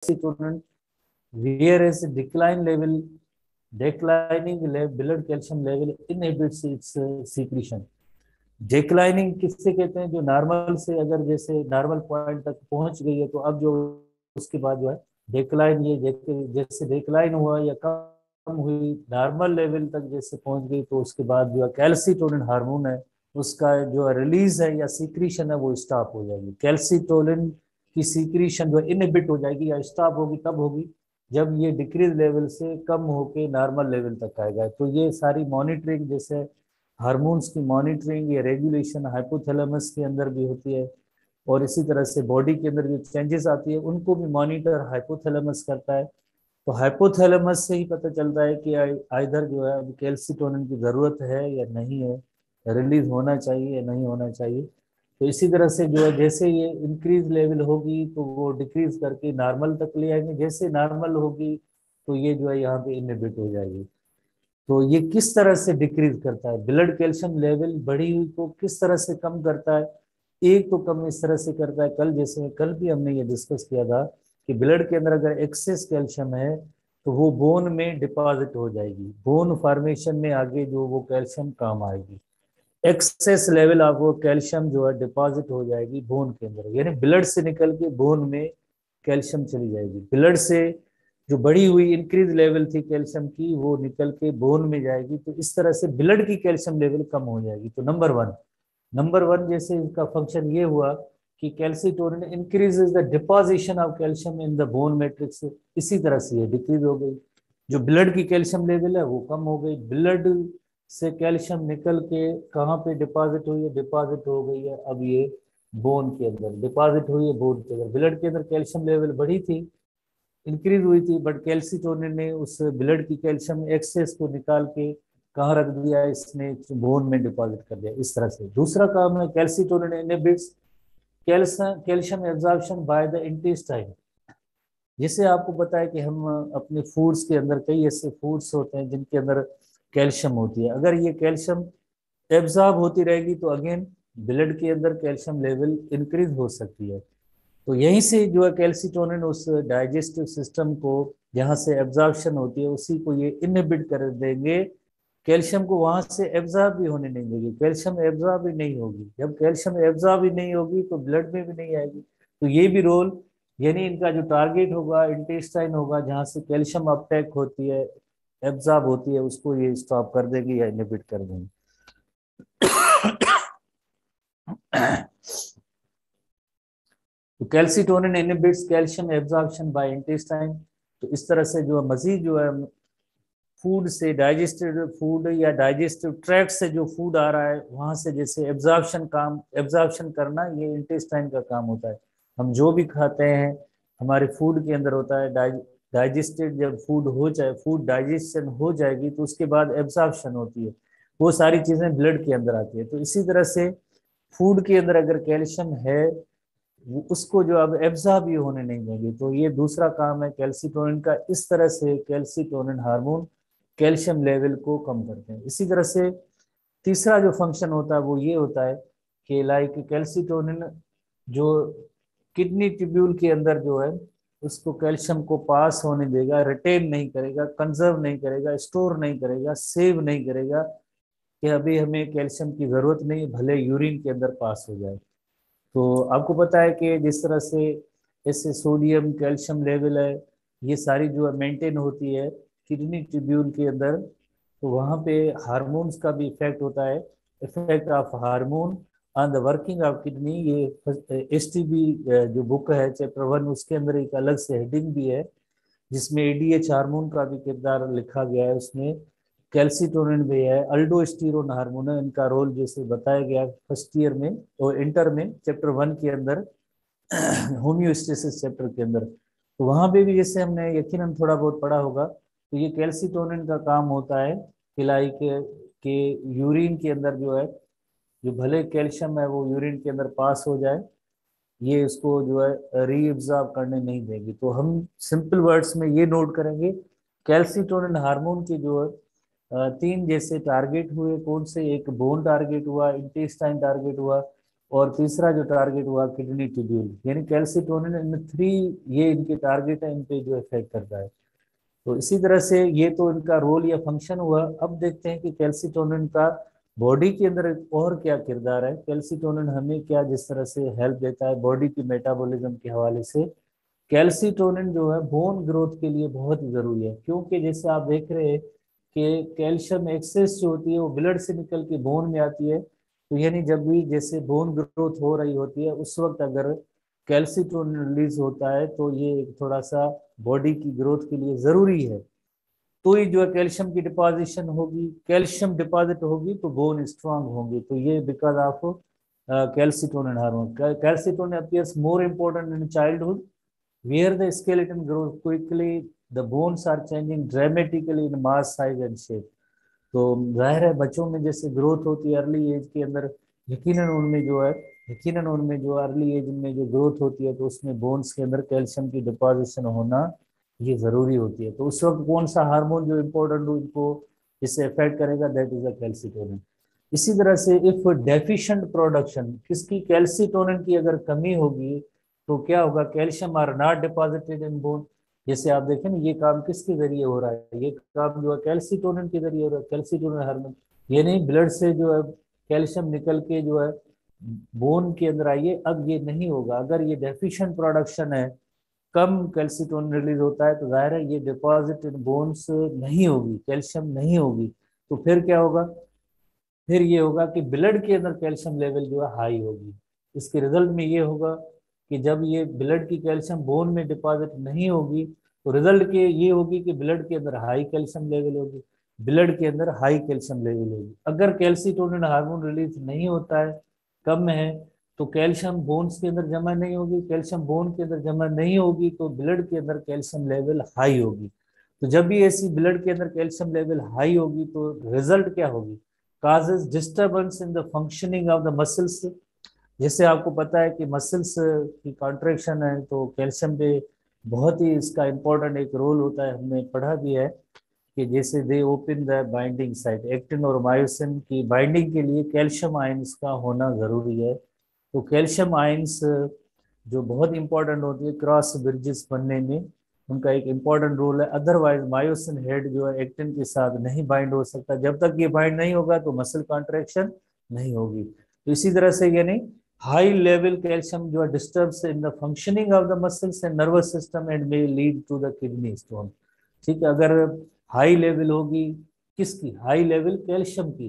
calcitonin, whereas declining blood calcium level inhibits its secretion. Declining किससे कहते हैं? जो नॉर्मल से अगर जैसे नॉर्मल पॉइंट तक पहुंच गई है तो अब जो उसके बाद जो है डिक्लाइन, ये जैसे डिक्लाइन हुआ या कम हुई नॉर्मल लेवल तक जैसे पहुंच गई तो उसके बाद जो है कैल्सिटोनिन हार्मोन है उसका जो रिलीज है या सीक्रीशन है वो स्टॉप हो जाएगी। कैल्सिटोनिन की सीक्रीशन जो इनहिबिट हो जाएगी या स्टॉप होगी तब होगी जब ये डिक्रीज लेवल से कम होके नॉर्मल लेवल तक आएगा। तो ये सारी मॉनिटरिंग, जैसे हार्मोन्स की मॉनिटरिंग या रेगुलेशन हाइपोथैलेमस के अंदर भी होती है, और इसी तरह से बॉडी के अंदर जो चेंजेस आती है उनको भी मॉनिटर हाइपोथैलेमस करता है। तो हाइपोथैलेमस से ही पता चलता है कि आइधर जो है कैल्सिटोनिन की ज़रूरत है या नहीं है, रिलीज होना चाहिए या नहीं होना चाहिए। तो इसी तरह से जो है जैसे ये इंक्रीज लेवल होगी तो वो डिक्रीज करके नॉर्मल तक ले आएंगे, जैसे नॉर्मल होगी तो ये जो है यहाँ पे इनहिबिट हो जाएगी। तो ये किस तरह से डिक्रीज करता है? ब्लड कैल्शियम लेवल बढ़ी हुई को किस तरह से कम करता है? एक तो कम इस तरह से करता है, कल भी हमने ये डिस्कस किया था कि ब्लड के अंदर अगर एक्सेस कैल्शियम है तो वो बोन में डिपॉजिट हो जाएगी, बोन फॉर्मेशन में आगे जो वो कैल्शियम काम आएगी। एक्सेस लेवल ऑफ वो कैल्शियम जो है डिपॉजिट हो जाएगी बोन के अंदर, यानी ब्लड से निकल के बोन में कैल्शियम चली जाएगी। ब्लड से जो बढ़ी हुई इंक्रीज लेवल थी कैल्शियम की वो निकल के बोन में जाएगी, तो इस तरह से ब्लड की कैल्शियम लेवल कम हो जाएगी। तो नंबर वन जैसे इसका फंक्शन ये हुआ कि calcitonin increases the deposition of calcium in the bone matrix, इसी तरह से ये डिक्रीज हो गई। जो ब्लड की कैल्शियम लेवल है वो कम हो गई, ब्लड से कैल्शियम निकल के कहाँ पे डिपॉजिट हुई है? डिपॉजिट हो गई है अब ये बोन के अंदर, डिपॉजिट हुई है बोन के अंदर। ब्लड के अंदर कैल्शियम लेवल बढ़ी थी, इंक्रीज हुई थी, बट कैल्सिटोनिन ने उस ब्लड की कैल्शियम एक्सेस को निकाल के कहाँ रख दिया? इसने बोन में डिपॉजिट कर दिया। इस तरह से दूसरा काम है calcitonin inhibits calcium absorption by the intestine. जिससे आपको पता है कि हम अपने फूड्स के अंदर कई ऐसे फूड्स होते हैं जिनके अंदर कैल्शियम होती है, अगर ये कैल्शियम एब्जॉर्ब होती रहेगी तो अगेन ब्लड के अंदर कैल्शियम लेवल इंक्रीज हो सकती है। तो यहीं से जो है कैल्सिटोनिन उस डाइजेस्टिव सिस्टम को जहाँ से एब्जॉर्प्शन होती है उसी को ये इनहिबिट कर देंगे, कैल्शियम को वहां से एब्जॉर्ब भी होने नहीं देंगे। कैल्शियम एब्जॉर्ब ही नहीं होगी, जब कैल्शियम एब्जॉर्ब ही नहीं होगी तो ब्लड में भी नहीं आएगी। तो ये भी रोल, यानी इनका जो टारगेट होगा इंटेस्टाइन होगा जहाँ से कैल्शियम अपटेक होती है, एब्जॉर्ब होती है, उसको ये स्टॉप कर देंगे या इनहिबिट कर देंगे। तो calcitonin inhibits calcium absorption by intestine. तो इस तरह से जो मजीद जो है फूड से डाइजेस्टेड फूड या डाइजेस्टिव ट्रैक्ट से जो फूड आ रहा है वहां से जैसे एब्जॉर्प्शन करना ये इंटेस्टाइन का काम होता है। हम जो भी खाते हैं हमारे फूड के अंदर होता है डाइजेस्टेड, जब फूड हो जाए, फूड डाइजेशन हो जाएगी तो उसके बाद एब्जॉर्प्शन होती है, वो सारी चीजें ब्लड के अंदर आती है। तो इसी तरह से फूड के अंदर अगर कैल्शियम है उसको जो अब एब्जॉर्ब भी होने नहीं देंगे। तो ये दूसरा काम है कैल्सिटोनिन का, इस तरह से कैल्सिटोनिन हार्मोन कैल्शियम लेवल को कम करते हैं। इसी तरह से तीसरा जो फंक्शन होता है वो ये होता है कि लाइक कैल्सिटोनिन जो किडनी ट्यूब्यूल के अंदर जो है उसको कैल्शियम को पास होने देगा, रिटेन नहीं करेगा, कंजर्व नहीं करेगा, स्टोर नहीं करेगा, सेव नहीं करेगा कि अभी हमें कैल्शियम की जरूरत नहीं, भले यूरिन के अंदर पास हो जाए। तो आपको पता है कि जिस तरह से ऐसे सोडियम कैल्शियम लेवल है ये सारी जो है मेंटेन होती है किडनी ट्यूब्यूल के अंदर, तो वहाँ पे हार्मोन्स का भी इफेक्ट होता है, effect of hormone on the working of kidney. ये एसटीबी जो बुक है चैप्टर 1 उसके अंदर एक अलग से हेडिंग भी है जिसमें एडीएच हार्मोन का भी किरदार लिखा गया है, उसमें कैल्सिटोनिन भी है, अल्डोस्टेरोन हार्मोन है, इनका रोल जैसे बताया गया फर्स्ट ईयर में और इंटर में चैप्टर 1 के अंदर होम्योस्टेसिस चैप्टर के अंदर। तो वहां पे भी जैसे हमने यकीनन थोड़ा बहुत पढ़ा होगा, तो ये कैल्सिटोनिन का काम होता है कि के यूरिन के अंदर जो है जो भले कैल्शियम है वो यूरिन के अंदर पास हो जाए, ये इसको जो है रीअब्जॉर्ब करने नहीं देगी। तो हम सिंपल वर्ड्स में ये नोट करेंगे कैल्सिटोनिन हार्मोन के जो है तीन जैसे टारगेट हुए, कौन से? एक बोन टारगेट हुआ, इंटेस्टाइन टारगेट हुआ, और तीसरा जो टारगेट हुआ किडनी ट्यूब्यूल, यानी कैल्सिटोनिन इन थ्री, ये इनके टारगेट है, इन पे जो इफेक्ट करता है। तो इसी तरह से ये तो इनका रोल या फंक्शन हुआ। अब देखते हैं कि कैल्सिटोनिन का बॉडी के अंदर और क्या किरदार है। कैल्सिटोनिन हमें क्या जिस तरह से हेल्प देता है बॉडी की मेटाबॉलिज्म के हवाले से। कैल्सिटोनिन जो है बोन ग्रोथ के लिए बहुत जरूरी है, क्योंकि जैसे आप देख रहे हैं कि कैल्शियम एक्सेस जो होती है वो ब्लड से निकल के बोन में आती है। तो यानी जब भी जैसे बोन ग्रोथ हो रही होती है उस वक्त अगर कैल्सिटोनिन रिलीज होता है तो ये एक थोड़ा सा बॉडी की ग्रोथ के लिए जरूरी है। तो ये जो है कैल्शियम की डिपॉजिशन होगी, कैल्शियम डिपॉजिट होगी तो बोन स्ट्रांग होंगे। तो ये because of calcitonin hormone. Calcitonin appears more important in childhood where the skeleton grows quickly, the bones are changing dramatically in mass, size and shape। तो जाहिर है बच्चों में जैसे ग्रोथ होती है अर्ली एज के अंदर, यकीनन उनमें जो अर्ली एज में जो ग्रोथ होती है तो उसमें बोन्स के अंदर कैल्शियम की डिपॉजिशन होना ये जरूरी होती है। तो उस वक्त कौन सा हार्मोन जो इम्पोर्टेंट हो इनको इससे इफेक्ट करेगा, दैट इज अ कैल्सिटोनिन। इसी तरह से इफ डेफिशिएंट प्रोडक्शन, किसकी, कैल्सिटोनिन की अगर कमी होगी तो क्या होगा, calcium are not deposited in bone. जैसे आप देखें ना ये काम किसके जरिए हो रहा है, ये काम जो है कैल्सिटोनिन के जरिए हो रहा है। कैल्सिटोनिन हार्मोन यानी ब्लड से जो है कैल्शियम निकल के जो है बोन के अंदर आइए। अब ये नहीं होगा अगर ये डेफिशिएंट प्रोडक्शन है, कम कैल्सिटोनिन रिलीज होता है तो जाहिर है ये डिपॉजिट इन बोन्स नहीं होगी, कैल्शियम नहीं होगी। तो फिर क्या होगा, फिर ये होगा कि ब्लड के अंदर कैल्शियम लेवल जो है हाई होगी। इसके रिजल्ट में ये होगा कि जब ये ब्लड की कैल्शियम बोन में डिपॉजिट नहीं होगी तो रिजल्ट के ये होगी कि ब्लड के अंदर हाई कैल्शियम लेवल होगी, ब्लड के अंदर हाई कैल्शियम लेवल होगी। अगर कैल्सिटोनिन हार्मोन रिलीज नहीं होता है, कम है, तो कैल्शियम बोन्स के अंदर जमा नहीं होगी, कैल्शियम बोन के अंदर जमा नहीं होगी तो ब्लड के अंदर कैल्शियम लेवल हाई होगी। तो जब भी ऐसी ब्लड के अंदर कैल्शियम लेवल हाई होगी तो रिजल्ट क्या होगी, causes disturbance in the functioning of the muscles। जैसे आपको पता है कि मसल्स की कॉन्ट्रैक्शन है तो कैल्शियम पे बहुत ही इसका इम्पोर्टेंट एक रोल होता है। हमने पढ़ा भी है कि जैसे दे open the binding site, actin और मायोसिन की बाइंडिंग के लिए कैल्शियम आयंस का होना जरूरी है। तो कैल्शियम आयंस जो बहुत इंपॉर्टेंट होती है क्रॉस ब्रिजेस बनने में, उनका एक इम्पॉर्टेंट रोल है। अदरवाइज मायोसिन हेड जो है एक्टिन के साथ नहीं बाइंड हो सकता, जब तक ये बाइंड नहीं होगा तो मसल कॉन्ट्रैक्शन नहीं होगी। तो इसी तरह से यानी हाई लेवल कैल्शियम जो है disturbs in the functioning of the muscles and nervous system and may lead to the kidney stone. ठीक है, अगर हाई लेवल होगी, किसकी हाई लेवल, कैल्शियम की,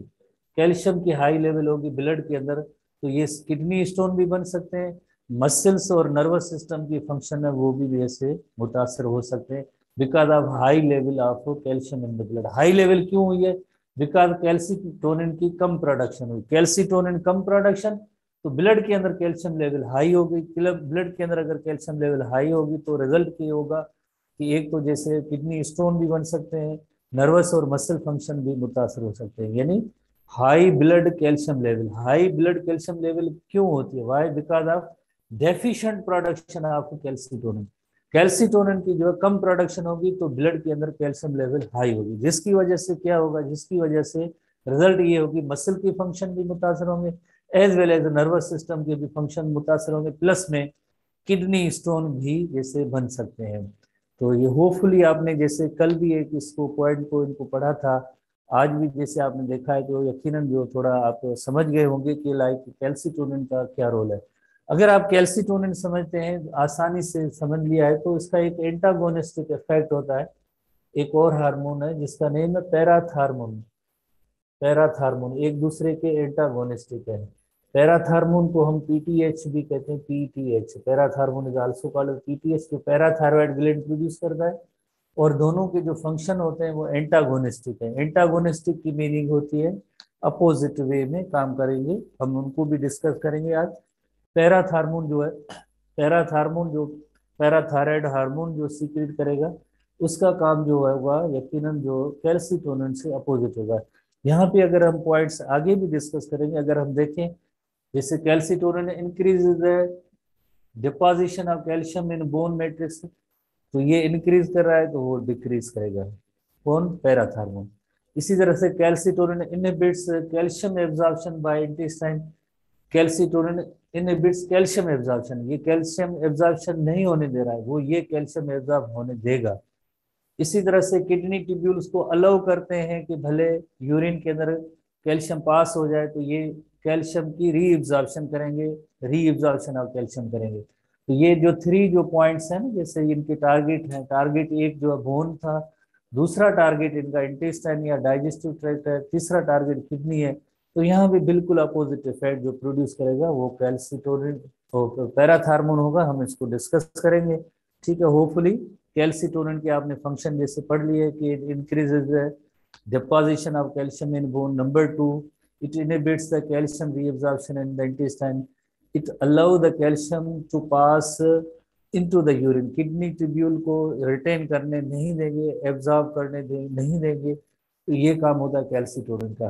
कैल्शियम की हाई लेवल होगी ब्लड के अंदर तो ये किडनी स्टोन भी बन सकते हैं। मसल्स और नर्वस सिस्टम की फंक्शन है वो भी ऐसे मुतासर हो सकते हैं because of high level of calcium in the blood. High level क्यों हुई है, बिकॉज कैल्सिटोनिन की कम प्रोडक्शन हुई। कैल्सिटोनिन कम प्रोडक्शन तो ब्लड के अंदर कैल्शियम लेवल हाई होगी। ब्लड के अंदर अगर कैल्शियम लेवल हाई होगी तो रिजल्ट ये होगा कि एक तो जैसे किडनी स्टोन भी बन सकते हैं, नर्वस और मसल फंक्शन भी मुतासर हो सकते हैं। यानी high blood calcium level, high blood calcium level क्यों होती है, why, because of deficient production of calcitonin. Calcitonin की जो है कम प्रोडक्शन होगी तो ब्लड के अंदर कैल्शियम लेवल हाई होगी, जिसकी वजह से क्या होगा, जिसकी वजह से रिजल्ट ये होगी मसल की फंक्शन भी मुतासर होंगे as well as nervous system के भी फंक्शन मुतासर होंगे, प्लस में किडनी स्टोन भी जैसे बन सकते हैं। तो ये होपफुली आपने जैसे कल भी एक इसको पॉइंट को इनको पढ़ा था, आज भी जैसे आपने देखा है तो यकीनन जो थोड़ा आप समझ गए होंगे कि लाइक कैल्सिटोनिन का क्या रोल है। अगर आप कैल्सिटोनिन समझते हैं, आसानी से समझ लिया है, तो इसका एक एंटागोनिस्टिक इफेक्ट होता है। एक और हार्मोन है जिसका नेम है पैराथार्मोन। पैराथार्मोन एक दूसरे के एंटागोनिस्टिक है। पैराथार्मोन को हम पीटीएच भी कहते हैं, PTH, parathormone is also called PTH, जो पैराथायरॉइड ग्लैंड प्रोड्यूस करता है। और दोनों के जो फंक्शन होते हैं वो एंटागोनिस्टिक है। एंटागोनिस्टिक की मीनिंग होती है अपोजिट वे में काम करेंगे, हम उनको भी डिस्कस करेंगे आज। पैराथार्मोन जो है, पैराथार्मोन जो पैराथायराइड हार्मोन जो सीक्रेट करेगा उसका काम जो होगा यकीनन जो कैल्सिटोनिन से अपोजिट होगा। यहाँ पे अगर हम पॉइंट्स आगे भी डिस्कस करेंगे, अगर हम देखें जैसे calcitonin increase the deposition of calcium in bone matrix, तो ये इंक्रीज कर रहा है तो वो डिक्रीज करेगा, कौन, पैराथार्मोन। इसी तरह से calcitonin inhibits calcium absorption by intestine, calcitonin inhibits calcium absorption, ये कैल्शियम एब्जॉर्प्शन नहीं होने दे रहा है, वो ये कैल्शियम एब्जॉर्ब होने देगा। इसी तरह से किडनी ट्यूब्यूल्स को अलाउ करते हैं कि भले यूरिन के अंदर कैल्शियम पास हो जाए तो ये कैल्शियम की रीअब्जॉर्प्शन करेंगे, रीअब्जॉर्प्शन ऑफ कैल्शियम करेंगे। तो ये जो थ्री जो पॉइंट्स हैं ना, जैसे इनके टारगेट हैं, टारगेट एक जो है बोन था, दूसरा टारगेट इनका इंटेस्टाइन या डाइजेस्टिव ट्रैक्ट है, तीसरा टारगेट किडनी है। तो यहाँ भी बिल्कुल अपोजिट इफेक्ट जो प्रोड्यूस करेगा वो कैल्सिटोनिन पैराथार्मोन होगा, हम इसको डिस्कस करेंगे। ठीक है, होपफुली कैल्सिटोनिन के आपने फंक्शन जैसे पढ़ लिए कि it increases deposition of calcium in bone. Number two, it inhibits the calcium reabsorption in the intestine. It allow the calcium to pass into the urine. Kidney tubule को retain करने नहीं देंगे, एब्जॉर्ब करने नहीं देंगे। तो ये काम होता है कैल्सिटोनिन का।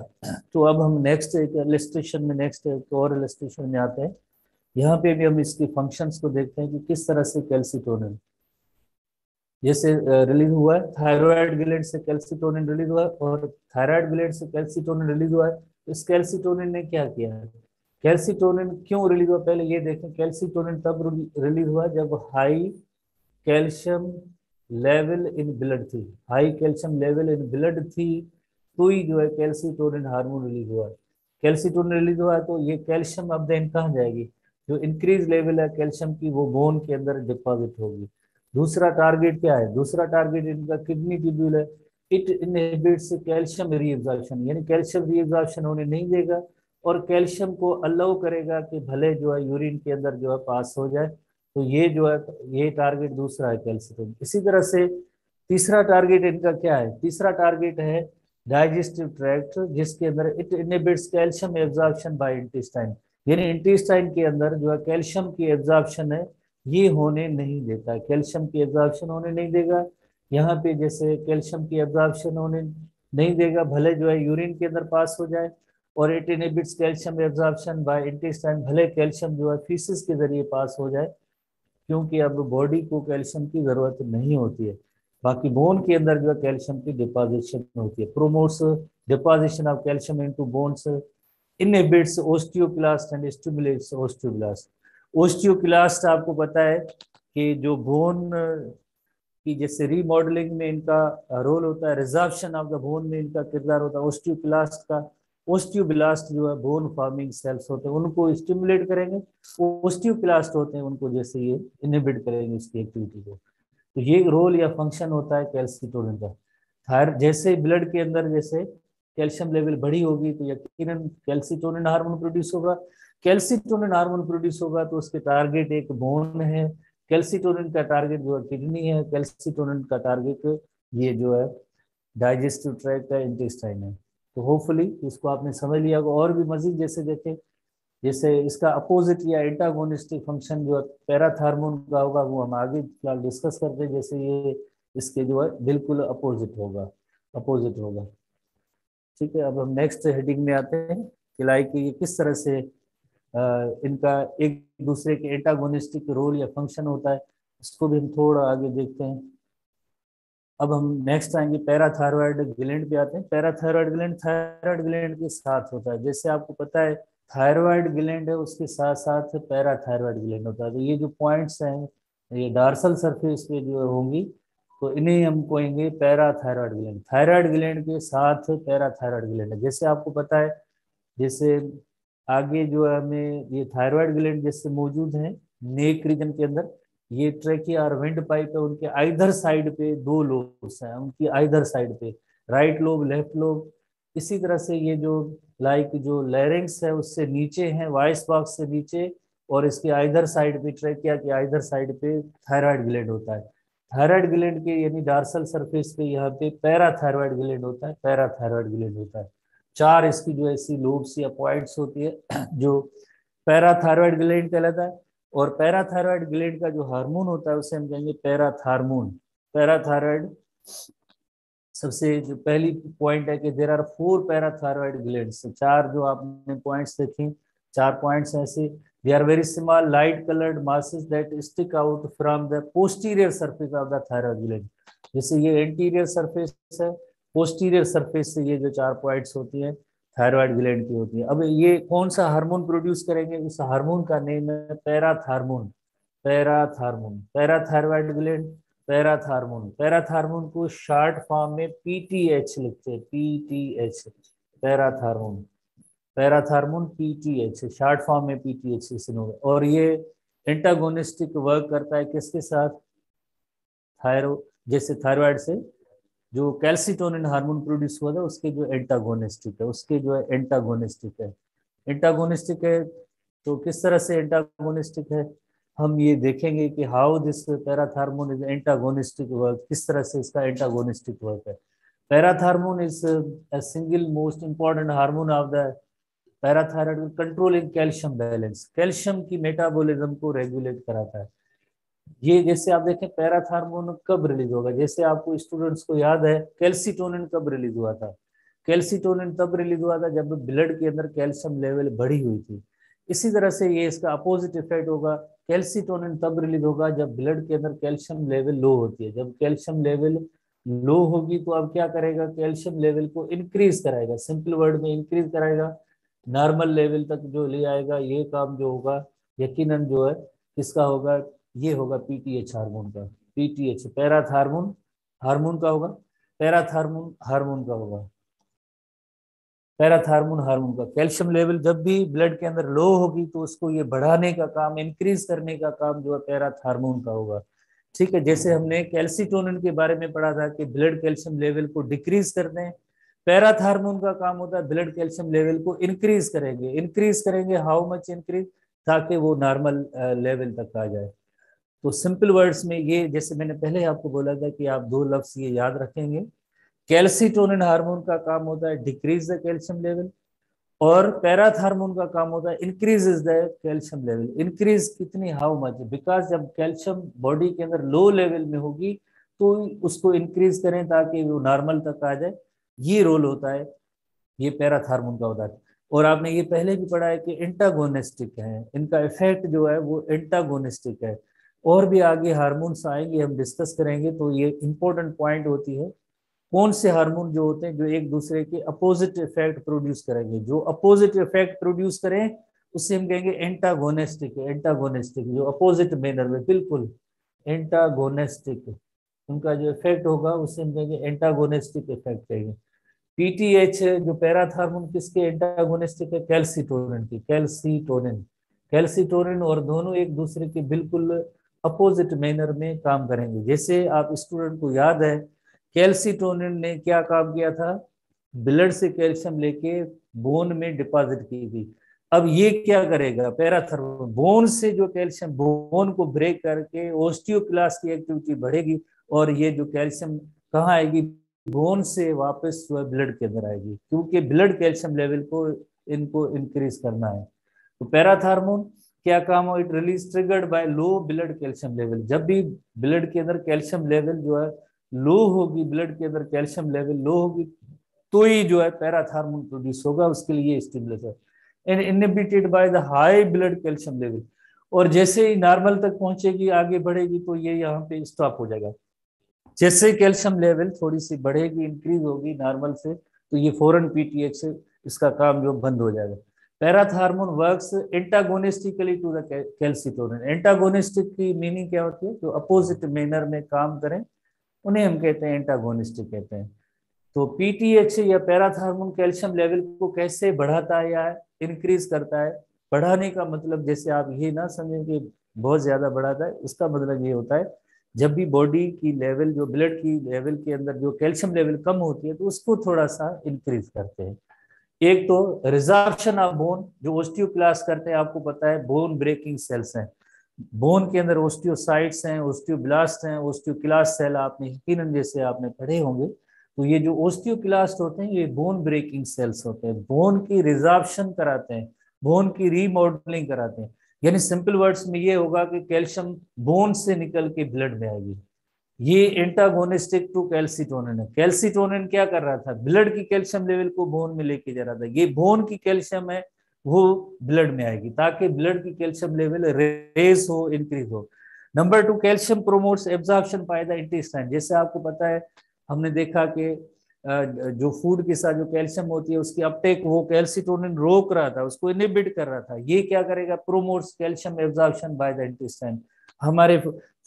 तो अब हम नेक्स्ट एक इलस्ट्रेशन में, नेक्स्ट एक और इलस्ट्रेशन में आते हैं। यहाँ पे भी हम इसके फंक्शंस को देखते हैं कि किस तरह से कैल्सिटोनिन जैसे रिलीज हुआ है, थायराइड ग्लैंड से कैल्सिटोनिन रिलीज हुआ है, और थायराइड ग्लैंड से कैल्सिटोनिन रिलीज हुआ है। इस कैल्सिटोनिन ने क्या किया है, कैल्सिटोनिन क्यों रिलीज हुआ, पहले ये देखें। कैल्सिटोनिन तब रिलीज हुआ जब high calcium level in blood थी, high calcium level in blood थी, तो ही जो है कैल्सिटोनिन हार्मोन रिलीज हुआ है। कैल्सिटोनिन रिलीज हुआ है तो ये कैल्शियम अब देन कहाँ जाएगी, जो इंक्रीज लेवल है कैल्शियम की वो बोन के अंदर डिपॉजिट होगी। दूसरा टारगेट क्या है, दूसरा टारगेट इनका किडनी ट्यूब्यूल है। इट इनहिबिट्स कैल्शियम रीअब्जॉर्प्शन, यानी कैल्शियम रीअब्जॉर्प्शन होने नहीं देगा और कैल्शियम को अलाउ करेगा कि भले जो है यूरिन के अंदर जो है पास हो जाए। तो ये जो है, ये टारगेट दूसरा है कैल्शियम। इसी तरह से तीसरा टारगेट इनका क्या है, तीसरा टारगेट है डाइजेस्टिव ट्रैक्ट, जिसके अंदर it inhibits calcium absorption by intestine, यानी इंटेस्टाइन के अंदर जो है कैल्शियम की एब्जॉर्प्शन है ये होने नहीं देता, कैल्शियम की एब्जॉर्प्शन होने नहीं देगा। यहाँ पे जैसे कैल्शियम की एब्जॉर्प्शन होने नहीं देगा, भले जो है यूरिन के अंदर पास हो जाए, और it inhibits calcium absorption by intestine, भले कैल्शियम जो है फीसिस के जरिए पास हो जाए, क्योंकि अब बॉडी को कैल्शियम की जरूरत नहीं होती है। बाकी बोन के अंदर जो है कैल्शियम की डिपॉजिशन होती है, promotes deposition of calcium into bones, inhibits osteoclast and stimulates osteoblast. Osteoclast आपको पता है कि जो बोन की जैसे रीमॉडलिंग में इनका रोल होता है, रिजर्प्शन ऑफ द बोन में इनका किरदार होता है। ओस्टियोक्लास्ट का, ओस्टियोब्लास्ट जो है बोन फॉर्मिंग सेल्स होते हैं, उनको स्टिमुलेट करेंगे। ओस्टियोक्लास्ट होते हैं, उनको जैसे ये इनहिबिट करेंगे इसकी एक्टिविटी को। तो ये रोल या फंक्शन होता है कैल्सिटोनिन का। थायर जैसे ब्लड के अंदर जैसे कैल्शियम लेवल बढ़ी होगी तो यकीनन कैल्सिटोनिन हार्मोन प्रोड्यूस होगा। कैल्सिटोनिन हार्मोन प्रोड्यूस होगा तो उसके टारगेट एक बोन है, कैल्सिटोनिन का टारगेट जो है किडनी है, कैल्सिटोनिन का टारगेट ये जो है डाइजेस्टिव ट्रैक्ट है, इंटेस्टाइन है। तो होपफुली इसको आपने समझ लिया होगा। और भी मजीद जैसे देखें, जैसे इसका अपोजिट या एंटागोनिस्टिक फंक्शन जो है पैराथार्मोन का होगा, वो हम आगे फिलहाल डिस्कस करते हैं। जैसे ये इसके जो है बिल्कुल अपोजिट होगा, अपोजिट होगा। ठीक है, अब हम नेक्स्ट हेडिंग में आते हैं कि लाइक ये किस तरह से इनका एक दूसरे के एंटागोनिस्टिक रोल या फंक्शन होता है, इसको भी हम थोड़ा आगे देखते हैं। अब हम नेक्स्ट आएंगे पैराथायरॉयड ग्लैंड पे आते हैं। पैराथायरॉयड ग्लैंड थायराइड ग्लैंड के साथ होता है, जैसे आपको पता है थायराइड ग्लैंड है उसके साथ साथ पैराथायरॉयड ग्लैंड होता है। तो ये जो पॉइंट्स हैं ये डार्सल सरफेस पे जो होंगी, तो इन्हें हम कहेंगे पैराथायरॉयड ग्लैंड। थायराइड ग्लैंड के साथ पैराथायरॉयड ग्लैंड है। जैसे आपको पता है, जैसे आगे जो है हमें ये थायराइड ग्लैंड जैसे मौजूद है नेक रीजन के अंदर, ये ट्रेकिया और विंड पाइप है, उनके आइदर साइड पे दो लोब्स हैं, उनकी आइदर साइड पे राइट लोब लेफ्ट लोब। इसी तरह से ये जो लाइक जो लैरिंग्स है उससे नीचे है, वॉइस बॉक्स से नीचे, और इसके आइदर साइड पे ट्रेकिया के आइदर साइड पे थायराइड ग्लैंड होता है। थायराइड ग्लैंड के यानी डार्सल सरफेस पे यहाँ पे पैराथायरॉयड ग्लैंड होता है, पैराथायरॉयड ग्लैंड होता है। चार इसकी जो ऐसी लोब्स या पॉइंट्स होती है जो पैराथायरॉयड ग्लैंड कहलाता है। और पैराथायरॉयड ग्लैंड का जो हार्मोन होता है उसे हम कहेंगे पैराथार्मोन। पैराथायरॉयड सबसे जो पहली पॉइंट है कि देयर आर 4 पैराथायरॉयड ग्लैंड्स। चार जो आपने पॉइंट्स देखे, चार पॉइंट्स ऐसे, they are very small light coloured masses that stick out from the posterior surface of the thyroid gland. जैसे ये एंटीरियर सरफेस है, पोस्टीरियर सरफेस से ये जो चार पॉइंट्स होती हैं थायराइड ग्लैंड की होती है। अब ये कौन सा हार्मोन प्रोड्यूस करेंगे, उस हार्मोन का नेम है parathormone. Parathormone, parathyroid gland, parathormone. Parathormone को शॉर्ट फॉर्म में पीटीएच लिखते हैं, PTH, parathormone. Parathormone PTH, short form में पीटीएच से। और ये एंटागोनिस्टिक वर्क करता है किसके साथ, थायरो, जैसे थायराइड से जो कैल्सिटोनिन हार्मोन प्रोड्यूस हुआ था उसके जो एंटागोनिस्टिक है, उसके जो है एंटागोनिस्टिक है। एंटागोनिस्टिक है तो किस तरह से एंटागोनिस्टिक है, हम ये देखेंगे कि how this parathormone is antagonistic work, किस तरह से इसका एंटागोनिस्टिक वर्क है। Parathormone is a single most important hormone of the parathyroid, controlling calcium balance, calcium की मेटाबॉलिज्म को रेगुलेट कराता है। ये जैसे आप देखें पैराथार्मोन कब रिलीज होगा, जैसे आपको स्टूडेंट्स को याद है कैल्सिटोनिन कब रिलीज हुआ था, कैल्सिटोनिन तब रिलीज हुआ था जब ब्लड के अंदर कैल्शियम लेवल बढ़ी हुई थी। इसी तरह से ये इसका अपोजिट इफेक्ट होगा, कैल्सिटोनिन तब रिलीज होगा जब ब्लड के अंदर कैल्शियम लेवल लो होती है। जब कैल्शियम लेवल लो होगी तो अब क्या करेगा, कैल्शियम लेवल को इंक्रीज कराएगा, सिंपल वर्ड में इंक्रीज कराएगा, नॉर्मल लेवल तक जो ले आएगा। ये काम जो होगा यकीनन जो है किसका होगा, ये होगा पीटीएच हार्मोन का। पीटीएच पैराथार्मोन हार्मोन का होगा, पैराथार्मोन हार्मोन का होगा, पैराथार्मोन हार्मोन का। कैल्शियम लेवल जब भी ब्लड के अंदर लो होगी तो उसको ये बढ़ाने का काम, इंक्रीज करने का काम जो है पैराथार्मोन का होगा। ठीक है, जैसे हमने कैल्सिटोनिन के बारे में पढ़ा था कि ब्लड कैल्शियम लेवल को डिक्रीज करते हैं, पैराथार्मोन का काम होता है ब्लड कैल्शियम लेवल को इंक्रीज करेंगे। इंक्रीज करेंगे हाउ मच इंक्रीज, ताकि वो नॉर्मल लेवल तक आ जाए। तो सिंपल वर्ड्स में ये, जैसे मैंने पहले आपको बोला था कि आप दो लफ्ज ये याद रखेंगे, कैल्सिटोनिन हार्मोन का काम होता है डिक्रीज द कैल्शियम लेवल, और पैराथार्मोन का काम होता है increases the calcium level. Increase कितनी, हाउ मच, बिकॉज जब कैल्शियम बॉडी के अंदर लो लेवल में होगी तो उसको इंक्रीज करें ताकि वो नॉर्मल तक आ जाए, ये रोल होता है, ये पैराथार्मोन का होता है। और आपने ये पहले भी पढ़ा है कि एंटागोनिस्टिक है, इनका इफेक्ट जो है वो एंटागोनिस्टिक है। और भी आगे हार्मोन्स आएंगे, हम डिस्कस करेंगे, तो ये इंपॉर्टेंट पॉइंट होती है कौन से हार्मोन जो होते हैं जो एक दूसरे के अपोजिट इफेक्ट प्रोड्यूस करेंगे। जो अपोजिट इफेक्ट प्रोड्यूस करें उससे हम कहेंगे एंटागोनिस्टिक। एंटागोनिस्टिक जो अपोजिट मैनर में, बिल्कुल एंटागोनिस्टिक, उनका जो इफेक्ट होगा उससे हम कहेंगे एंटागोनिस्टिक इफेक्ट कहेंगे। पीटीएच जो पैराथार्मोन किसके एंटागोनिस्टिक है, कैल्सिटोनिन की, कैल्सिटोनिन, कैल्सिटोनिन, और दोनों एक दूसरे के बिल्कुल अपोजिट मैनर में काम करेंगे। जैसे आप स्टूडेंट को याद है कैल्सिटोनिन ने क्या काम किया था, ब्लड से कैल्शियम लेके बोन में डिपॉजिट की थी। अब ये क्या करेगा, पैराथार्मोन बोन से जो कैल्शियम, बोन को ब्रेक करके ओस्टियोक्लास्ट की एक्टिविटी बढ़ेगी, और ये जो कैल्शियम कहाँ आएगी, बोन से वापस जो है ब्लड के अंदर आएगी, क्योंकि ब्लड कैल्शियम लेवल को इनको इंक्रीज करना है। तो पैराथार्मोन क्या काम हो, it release triggered by low blood calcium level. जब भी ब्लड के अंदर कैल्शियम लेवल जो है लो होगी, ब्लड के अंदर कैल्शियम लेवल लो होगी, तो ही जो है पैराथार्मोन प्रोड्यूस होगा, उसके लिए स्टिमुलस है। And inhibited by the high blood calcium level, और जैसे ही नॉर्मल तक पहुंचेगी, आगे बढ़ेगी, तो ये यहाँ पे स्टॉप हो जाएगा। जैसे कैल्शियम लेवल थोड़ी सी बढ़ेगी, इंक्रीज होगी नॉर्मल से, तो ये फौरन पीटीएच से इसका काम जो बंद हो जाएगा। Parathormone works antagonistically to the calcitonin. Antagonistic की मीनिंग क्या होती है, जो अपोजिट मैनर में काम करें उन्हें हम कहते हैं एंटागोनिस्टिक कहते हैं। तो पीटीएच या पैराथार्मोन कैल्शियम लेवल को कैसे बढ़ाता है या इंक्रीज करता है। बढ़ाने का मतलब जैसे आप ये ना समझें कि बहुत ज्यादा बढ़ाता है, उसका मतलब ये होता है जब भी बॉडी की लेवल, जो ब्लड की लेवल के अंदर जो कैल्शियम लेवल कम होती है तो उसको थोड़ा सा इंक्रीज करते हैं। एक तो रिजॉर्प्शन ऑफ बोन, जो ओस्टियोक्लास्ट करते हैं, आपको पता है बोन ब्रेकिंग सेल्स हैं, बोन के अंदर ओस्टियोसाइट्स हैं, ओस्टियोब्लास्ट हैं, ओस्टियोक्लास्ट सेल आपने यकीनन जैसे आपने पढ़े होंगे। तो ये जो ओस्टियोक्लास्ट होते हैं ये बोन ब्रेकिंग सेल्स होते हैं, बोन की रिजॉर्प्शन कराते हैं, बोन की रीमॉडलिंग कराते हैं। यानी सिंपल वर्ड्स में ये होगा कि कैल्शियम बोन से निकल के ब्लड में आएगी। ये एंटागोनिस्टिक टू कैल्सिटोनिन है। कैल्सिटोनिन क्या कर रहा था, ब्लड की कैल्शियम लेवल को बोन में लेके जा रहा था, ये बोन की कैल्शियम है वो ब्लड में आएगी ताकि ब्लड की कैल्शियम लेवल रेस हो, इंक्रीज हो। Number 2, calcium promotes absorption by the intestine. जैसे आपको पता है, हमने देखा कि जो फूड के साथ जो कैल्शियम होती है उसकी अपटेक वो कैल्सिटोनिन रोक रहा था, उसको इनहिबिट कर रहा था। ये क्या करेगा, promotes calcium absorption by the intestine. हमारे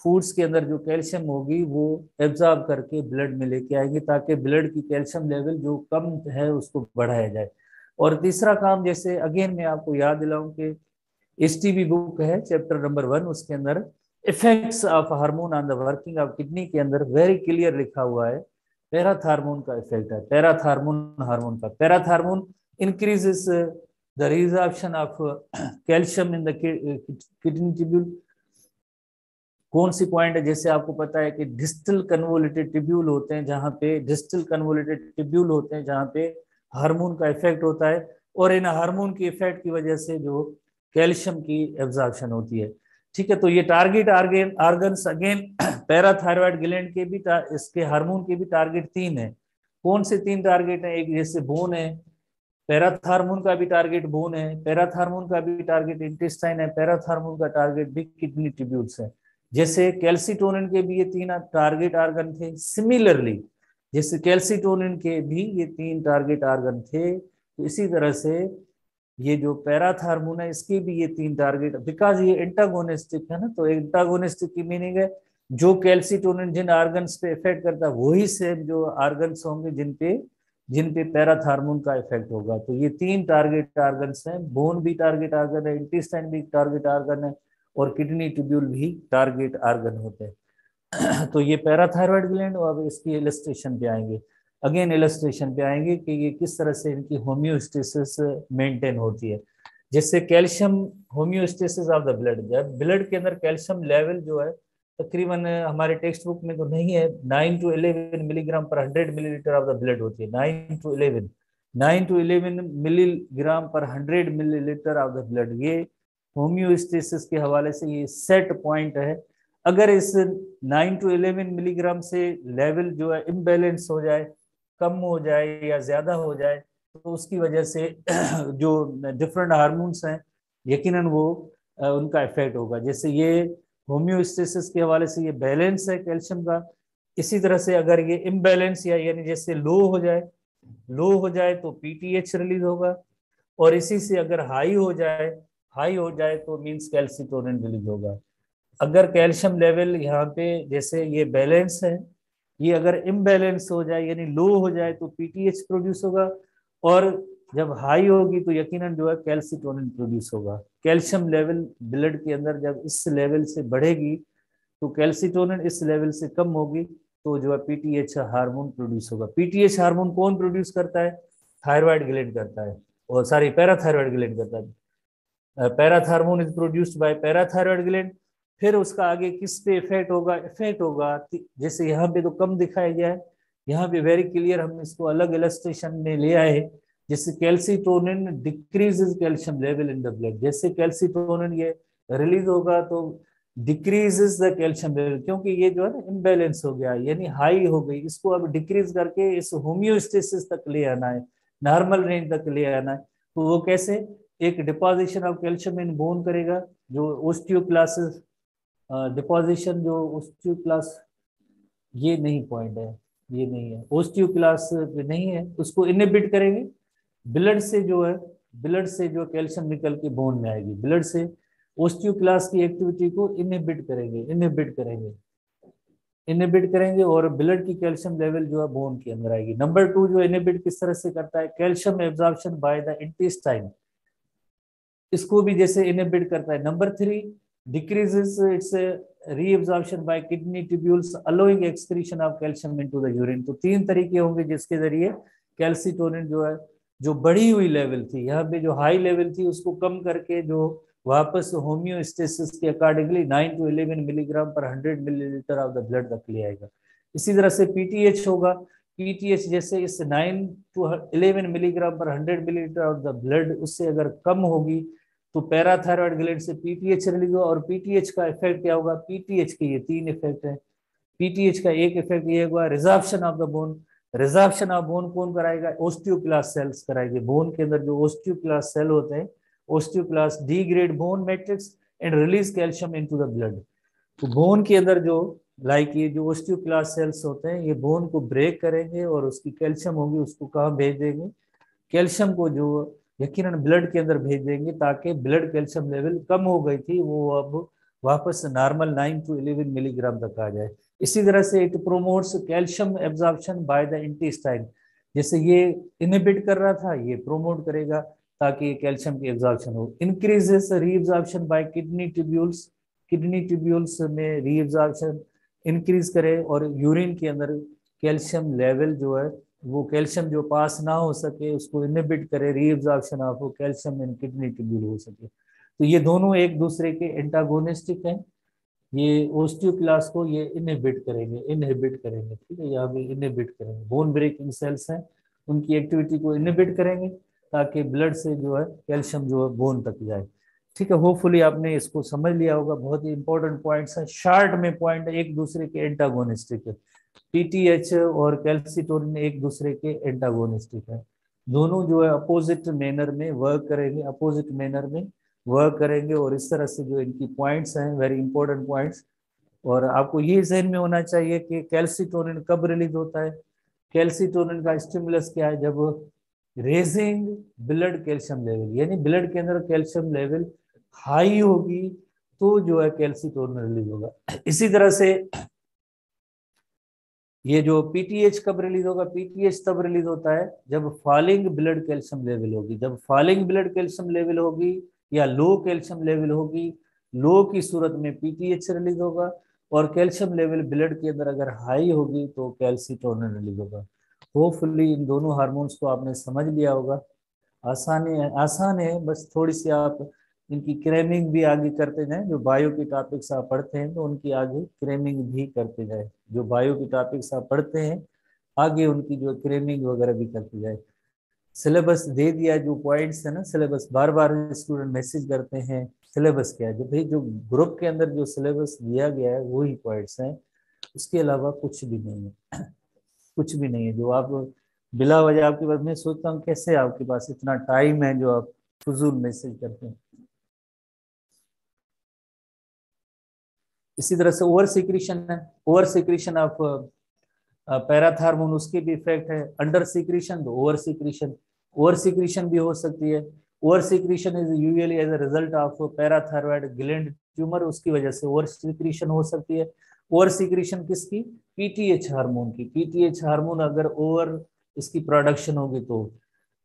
फूड्स के अंदर जो कैल्शियम होगी वो एब्जॉर्ब करके ब्लड में लेके आएंगे, ताकि ब्लड की कैल्शियम लेवल जो कम है उसको बढ़ाया जाए। और तीसरा काम, जैसे अगेन मैं आपको याद दिलाऊं कि एसटीबी बुक है चैप्टर नंबर 1, उसके अंदर effects of hormone on the working of kidney के अंदर वेरी क्लियर लिखा हुआ है पैराथार्मोन का इफेक्ट है। पैराथार्मोन हार्मोन का, parathormone increases the resorption of calcium in the kidney tubule. कौन सी पॉइंट है, जैसे आपको पता है कि डिस्टल कन्वोलेटेड ट्यूब्यूल होते हैं, जहां पे डिस्टल कन्वोलेटेड ट्यूब्यूल होते हैं जहां पे हार्मोन का इफेक्ट होता है, और इन हार्मोन की इफेक्ट की वजह से जो कैल्शियम की एब्जॉर्प्शन होती है। ठीक है, तो ये target organs again parathyroid gland के भी इसके हार्मोन के भी टारगेट 3 है। कौन से 3 टारगेट है, एक जैसे बोन है, पैराथार्मोन का भी टारगेट बोन है, पैराथार्मोन का भी टारगेट इंटेस्टाइन है, पैराथार्मोन का टारगेट भी किडनी ट्यूब्यूल्स है। जैसे कैल्सिटोनिन के भी ये 3 टारगेट आर्गन थे, सिमिलरली जैसे कैल्सिटोनिन के भी ये 3 टारगेट आर्गन थे, तो इसी तरह से ये जो पैराथार्मोन है इसके भी ये 3 टारगेट, बिकॉज ये एंटागोनिस्टिक है ना, तो एंटागोनिस्टिक की मीनिंग है जो कैल्सिटोनिन जिन आर्गन्स पे इफेक्ट करता है वही सेम जो आर्गन्स होंगे जिन पे पैराथार्मोन का इफेक्ट होगा। तो ये 3 टारगेट आर्गन्स हैं, बोन भी टारगेट आर्गन है, इंटेस्टाइन भी टारगेट आर्गन है, और किडनी ट्यूब्यूल भी टारगेट आर्गन होते हैं। तो ये पैराथायरॉयड ग्लैंड, और अब इसकी इलस्ट्रेशन पे आएंगे, अगेन इलस्ट्रेशन पे आएंगे कि ये किस तरह से इनकी होम्योस्टेसिस मेंटेन होती है। जैसे calcium homeostasis of the blood, जब ब्लड के अंदर कैल्शियम लेवल जो है तकरीबन हमारे टेक्स्ट बुक में तो नहीं है, 9 to 11 मिलीग्राम पर 100 मिलीलीटर ऑफ द ब्लड होती है। 9 to 11 मिलीग्राम पर 100 मिलीलीटर ऑफ द ब्लड, ये होम्योस्टेसिस के हवाले से ये सेट पॉइंट है। अगर इस 9 to 11 मिलीग्राम से लेवल जो है इम्बैलेंस हो जाए, कम हो जाए या ज्यादा हो जाए, तो उसकी वजह से जो डिफरेंट हार्मोन्स हैं यकीनन वो उनका इफेक्ट होगा। जैसे ये होम्योस्टेसिस के हवाले से ये बैलेंस है कैल्शियम का, इसी तरह से अगर ये इम्बैलेंस या यानी जैसे लो हो जाए तो पीटीएच रिलीज होगा, और इसी से अगर हाई हो जाए तो मींस कैल्सिटोनिन रिलीज होगा। अगर कैल्शियम लेवल यहाँ पे जैसे ये बैलेंस है, ये अगर इम्बैलेंस हो जाए यानी लो हो जाए तो पीटीएच प्रोड्यूस होगा, और जब हाई होगी तो यकीनन जो है कैल्सिटोनिन प्रोड्यूस होगा। कैल्शियम लेवल ब्लड के अंदर जब इस लेवल से बढ़ेगी तो कैल्सिटोनिन इस लेवल से कम होगी, तो जो है पीटीएच हार्मोन प्रोड्यूस होगा। पीटीएच हार्मोन कौन प्रोड्यूस करता है, थायराइड ग्लैंड करता है, और सॉरी पैराथायरॉयड ग्लैंड करता है। Parathormone is produced by parathyroid gland. फिर उसका आगे किस पे इफेक्ट होगा, जैसे यहाँ पे तो कम दिखाया गया है, यहाँ पे वेरी क्लियर हम इसको अलग इलस्ट्रेशन में ले आए। जैसे calcitonin decreases calcium level in the blood, जैसे कैल्सिटोनिन ये रिलीज होगा तो डिक्रीजेस द कैल्शियम लेवल, क्योंकि ये जो है ना इम्बैलेंस हो गया यानी हाई हो गई, इसको अब डिक्रीज करके इस होम्योस्टेसिस तक ले आना है, नॉर्मल रेंज तक ले आना है। तो वो कैसे, एक deposition of calcium in bone करेगा, जो ओस्टियोक्लास्ट डिपोजिशन, जो ओस्टियोक्लास्ट, ये नहीं पॉइंट है, ये नहीं है ओस्टियोक्लास्ट नहीं है, उसको इनहिबिट करेंगे ब्लड से जो कैल्शियम निकल के बोन में आएगी, ब्लड से ओस्टियोक्लास्ट की एक्टिविटी को इनहिबिट करेंगे और ब्लड की कैल्शियम लेवल जो है बोन के अंदर आएगी। नंबर 2 जो इनहिबिट किस तरह से करता है, calcium absorption by the intestine, इसको भी जैसे इनहिबिट करता है। Number 3 decreases it's reabsorption bye kidney tubules allowing excretion of calcium into the urine. तो 3 तरीके होंगे जिसके जरिए कैल्सिटोनिन जो है, जो बढ़ी हुई लेवल थी, यहाँ पे जो हाई लेवल थी उसको कम करके जो वापस होम्योस्टेसिस के अकॉर्डिंगली 9 to 11 मिलीग्राम पर 100 मिलीलीटर ऑफ द ब्लड तक ले आएगा। इसी तरह से पीटीएच होगा, पीटीएच जैसे इस 9 to 11 मिलीग्राम पर 100 मिलीलीटर ऑफ द ब्लड उससे अगर कम होगी तो पैराथायरॉयड ग्लैंड से पीटीएच रिलीज होगा। और पीटीएच का इफेक्ट क्या होगा, पीटीएच के ये 3 इफेक्ट है। पीटीएच का एक इफेक्ट ये होगा resorption of the bone, resorption of bone कौन कराएगा, ओस्टियोक्लास्ट सेल्स कराएंगे। बोन के अंदर जो ओस्टियोक्लास्ट सेल होते हैं, osteoclast degrade bone matrix and release calcium into the blood. तो बोन के अंदर जो लाइक ये जो ओस्टियोक्लास्ट सेल्स होते हैं ये बोन को ब्रेक करेंगे और उसकी कैल्शियम होगी उसको कहाँ भेज देंगे, कैल्शियम को जो यकीनन ब्लड के अंदर भेज देंगे, ताकि ब्लड कैल्शियम लेवल कम हो गई थी वो अब वापस नॉर्मल 9 to 11 मिलीग्राम तक आ जाए। इसी तरह से it promotes calcium absorption by the intestine, जैसे ये इनहिबिट कर रहा था ये प्रोमोट करेगा ताकि कैल्शियम की एब्जॉर्प्शन हो। Increases reabsorption bye kidney tubules, kidney tubules में रीअब्जॉर्प्शन इंक्रीज करे और यूरिन के अंदर कैल्शियम लेवल जो है वो कैल्शियम जो पास ना हो सके उसको इनहिबिट करे, reabsorption of calcium in kidney tubule हो सके। तो ये दोनों एक दूसरे के एंटागोनिस्टिक हैं, ये ओस्टियोक्लास्ट को ये इनहिबिट करेंगे, इनहिबिट करेंगे, ठीक है, यहाँ भी इनहिबिट करेंगे, बोन ब्रेकिंग सेल्स हैं उनकी एक्टिविटी को इनहिबिट करेंगे ताकि ब्लड से जो है कैल्शियम जो है बोन तक जाए। ठीक है, होपफुली आपने इसको समझ लिया होगा, बहुत ही इंपॉर्टेंट पॉइंट्स है, शॉर्ट में पॉइंट एक दूसरे के एंटागोनिस्टिक है, पीटीएच और कैल्सिटोनिन एक दूसरे के एंटागोनिस्टिक है, दोनों जो है अपोजिट मैनर में वर्क करेंगे, अपोजिट मैनर में वर्क करेंगे, और इस तरह से जो इनकी पॉइंट्स हैं वेरी इंपॉर्टेंट पॉइंट्स। और आपको ये जहन में होना चाहिए कि कैल्सिटोनिन कब रिलीज होता है, कैल्सिटोनिन का स्टिमुलस क्या है, जब रेजिंग ब्लड कैल्शियम लेवल, यानी ब्लड के अंदर कैल्शियम लेवल हाई होगी तो जो है कैल्सिटोनिन रिलीज होगा। इसी तरह से ये जो पीटीएच कब रिलीज होगा, पीटीएच तब रिलीज होता है जब फॉलिंग ब्लड कैल्शियम लेवल होगी, जब फॉलिंग ब्लड कैल्शियम लेवल होगी या लो कैल्शियम लेवल होगी, लो की सूरत में पीटीएच रिलीज होगा, और कैल्शियम लेवल ब्लड के अंदर अगर हाई होगी तो कैल्सिटोनिन रिलीज होगा। होपफुली इन दोनों हार्मोन्स को आपने समझ लिया होगा, आसान है, बस थोड़ी सी आप इनकी क्रेमिंग भी आगे करते जाएं, जो बायो की टॉपिक्स आप पढ़ते हैं तो उनकी आगे क्रेमिंग भी करते जाए, जो बायो की टॉपिक्स आप पढ़ते हैं आगे उनकी जो क्रेमिंग वगैरह भी करते जाए। सिलेबस दे दिया, जो पॉइंट्स है ना सिलेबस, बार बार स्टूडेंट मैसेज करते हैं सिलेबस क्या है, जो भाई जो ग्रुप के अंदर जो सिलेबस दिया गया है वही पॉइंट्स हैं, उसके अलावा कुछ भी नहीं है, कुछ भी नहीं है जो आप बिला वजह आपके पास, मैं सोचता हूँ कैसे आपके पास इतना टाइम है जो आप फजूल मैसेज करते हैं। इसी तरह से ओवर सिक्रीशन है, ओवर सिक्रीशन ऑफ पैराथार्मोन, उसके भी इफेक्ट है, अंडर सिक्रीशन तो ओवर सिक्रीशन, ओवर सिक्रीशन भी हो सकती है, over secretion is usually as a result of parathyroid gland tumour, उसकी वजह से ओवर सिक्रीशन हो सकती है। ओवर सिक्रीशन किसकी, पीटीएच हार्मोन की, पीटीएच हार्मोन अगर ओवर इसकी प्रोडक्शन होगी तो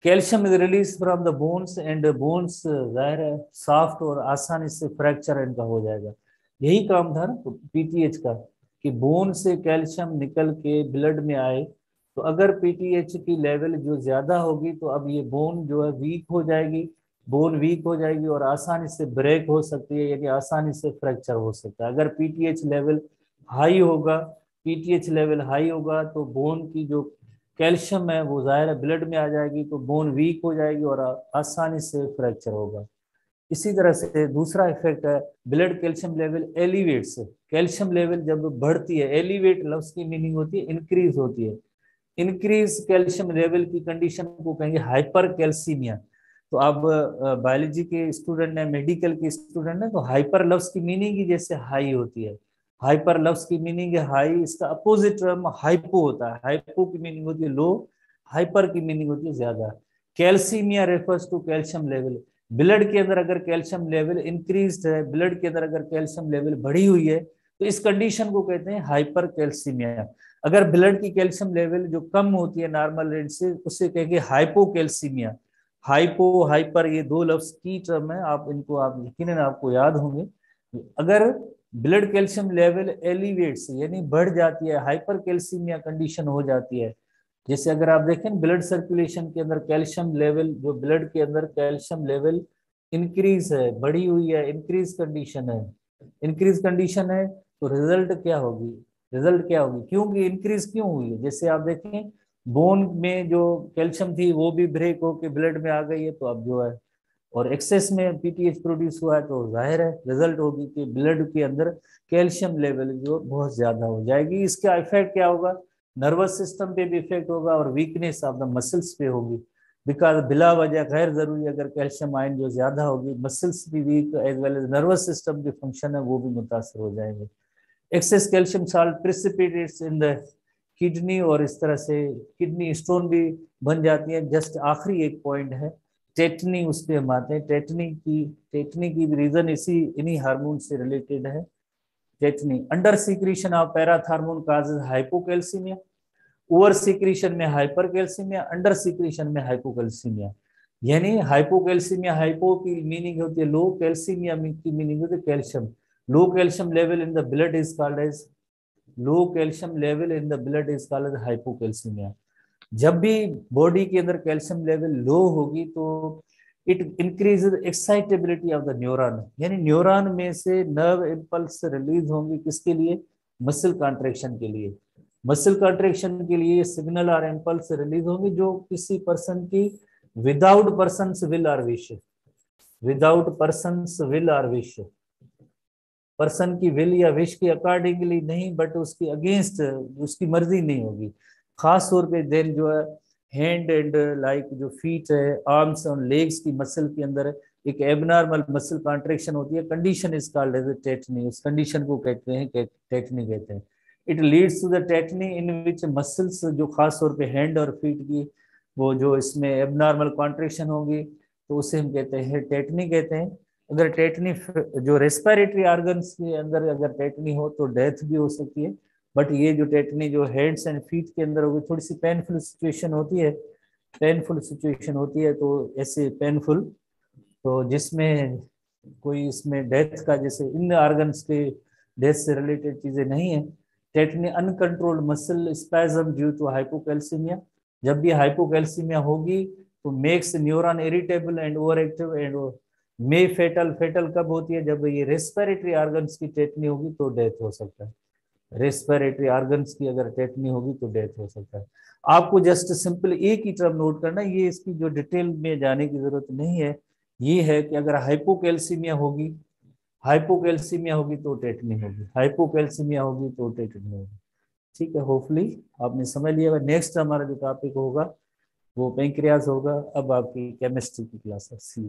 calcium is release from the bones and bones जाहिर है सॉफ्ट और आसानी से फ्रैक्चर इनका हो जाएगा, यही काम था ना पीटीएच का कि बोन से कैल्शियम निकल के ब्लड में आए, तो अगर पीटीएच की लेवल जो ज्यादा होगी तो अब ये बोन जो है वीक हो जाएगी, बोन वीक हो जाएगी और आसानी से ब्रेक हो सकती है, यानी आसानी से फ्रैक्चर हो सकता है। अगर पीटीएच लेवल हाई होगा, पीटीएच लेवल हाई होगा तो बोन की जो कैल्शियम है वो जाहिर है ब्लड में आ जाएगी, तो बोन वीक हो जाएगी और आसानी से फ्रैक्चर होगा। इसी तरह से दूसरा इफेक्ट है blood calcium level elevates, calcium level जब बढ़ती है, एलिवेट लफ्ज की मीनिंग होती है इंक्रीज होती है, इंक्रीज कैल्शियम लेवल की कंडीशन को कहेंगे हाइपर कैल्सीमिया। तो आप बायोलॉजी के स्टूडेंट है, मेडिकल के स्टूडेंट है, तो हाइपर लफ्ज की मीनिंग ही जैसे हाई होती है, हाइपर लफ्ज की मीनिंग है हाई, इसका अपोजिट टर्म हाइपो होता है, हाइपो की मीनिंग होती है लो, हाइपर की मीनिंग होती है ज्यादा। Calcaemia refers to calcium level, blood के अंदर अगर कैल्शियम लेवल इंक्रीज है, ब्लड के अंदर अगर कैल्शियम लेवल बढ़ी हुई है तो इस कंडीशन को कहते हैं हाइपर कैल्सीमिया। अगर ब्लड की कैल्शियम लेवल जो कम होती है नॉर्मल रेंज से, उससे कहेंगे हाइपोकैल्सीमिया। हाइपो हाइपर ये दो लफ्ज की टर्म है, आप इनको आप यकीनन आपको याद होंगे। अगर ब्लड कैल्शियम लेवल एलिवेट्स यानी बढ़ जाती है, हाइपर कैल्सीमिया कंडीशन हो जाती है, जैसे अगर आप देखें ब्लड सर्कुलेशन के अंदर कैल्शियम लेवल, जो ब्लड के अंदर कैल्शियम लेवल इंक्रीज है, बढ़ी हुई है, इंक्रीज कंडीशन है, इंक्रीज कंडीशन है, तो रिजल्ट क्या होगी, रिजल्ट क्या होगी, क्योंकि इंक्रीज क्यों हुई है, जैसे आप देखें बोन में जो कैल्शियम थी वो भी ब्रेक होके ब्लड में आ गई है, तो अब जो है और एक्सेस में पीटीएच प्रोड्यूस हुआ है, तो जाहिर है रिजल्ट होगी कि ब्लड के अंदर कैल्शियम लेवल जो बहुत ज्यादा हो जाएगी। इसका इफेक्ट क्या होगा, नर्वस सिस्टम पे भी इफेक्ट होगा और वीकनेस ऑफ द मसल्स पे होगी, बिकॉज बिला वजह गैर जरूरी अगर कैल्शियम आयन जो ज्यादा होगी, मसल्स भी weak as well as nervous system के फंक्शन है वो भी मुतासर हो जाएंगे। Excess calcium salt precipitates in the kidney, और इस तरह से किडनी स्टोन भी बन जाती है। जस्ट आखिरी एक पॉइंट है टेटनी, उस पर हम आते हैं। टेटनी की रीजन इसी इन्हीं हार्मोन से रिलेटेड है। Tetany under secretion of parathormone causes hypocalcemia, over secretion में हाइपरकैल्सीमिया, अंडर सीक्रेशन में हाइपोकैल्सीमिया। यानी हाइपोकैल्सीमिया, हाइपो की मीनिंग होती है लो, कैल्सीमिया की मीनिंग होती है calcium. Low calcium level in the blood is called as low calcium level in the blood is called as hypocalcemia. जब भी बॉडी के अंदर कैल्शियम लेवल लो होगी तो it increases excitability of the neuron, यानी neuron में से nerve impulse release होंगे किसके लिए? मसल कॉन्ट्रेक्शन के लिए। मसल कॉन्ट्रेक्शन के लिए सिग्नल और इम्पल्स रिलीज होंगे जो किसी पर्सन की विदाउट पर्सनस विल और विश, विदाउट पर्सनस विल और विश, पर्सन की विल या विश के अकॉर्डिंगली नहीं, बट उसकी अगेंस्ट, उसकी मर्जी नहीं होगी। खास तौर पे देन जो है हैंड एंड लाइक जो फीट है, आर्म्स और लेग्स की मसल के अंदर एक एबनॉर्मल मसल कॉन्ट्रेक्शन होती है, condition is called as tetany. उस कंडीशन को कहते हैं टेटनी कहते हैं। It leads to the tetany in which muscles, जो खास तौर पे हैंड और फीट की वो जो इसमें एबनॉर्मल कॉन्ट्रेक्शन होगी तो उसे हम कहते हैं टेटनी कहते हैं। अगर टेटनी जो रेस्पिरेटरी ऑर्गन्स के अंदर अगर टेटनी हो तो डेथ भी हो सकती है, बट ये जो टेटनी जो हेड्स एंड फीट के अंदर होगी थोड़ी सी पेनफुल सिचुएशन होती है, पेनफुल सिचुएशन होती है। तो ऐसे पेनफुल तो जिसमें कोई इसमें डेथ का, जैसे इन ऑर्गन्स के डेथ से रिलेटेड चीजें नहीं है। Tetany uncontrolled muscle spasm due to hypocalcemia, जब भी हाइपोकैल्सीमिया होगी तो makes neuron irritable and over active and may fatal. Fatal कब होती है? जब ये रेस्पिरेटरी ऑर्गन्स की टेटनी होगी तो डेथ हो सकता है। रेस्पिरेटरी ऑर्गन्स की अगर टेटनी होगी तो डेथ हो सकता है। आपको जस्ट सिंपल एक ही टर्म नोट करना है, ये इसकी जो डिटेल में जाने की जरूरत नहीं है। ये है कि अगर हाइपोकैल्सीमिया होगी, हाइपोकैल्सीमिया होगी तो टेटनी होगी, हाइपोकैल्सीमिया होगी तो टेटनी होगी। ठीक है, होपफुली आपने समझ लिया। नेक्स्ट हमारा जो टॉपिक होगा वो पेंक्रियाज होगा। अब आपकी केमिस्ट्री की क्लास है। सी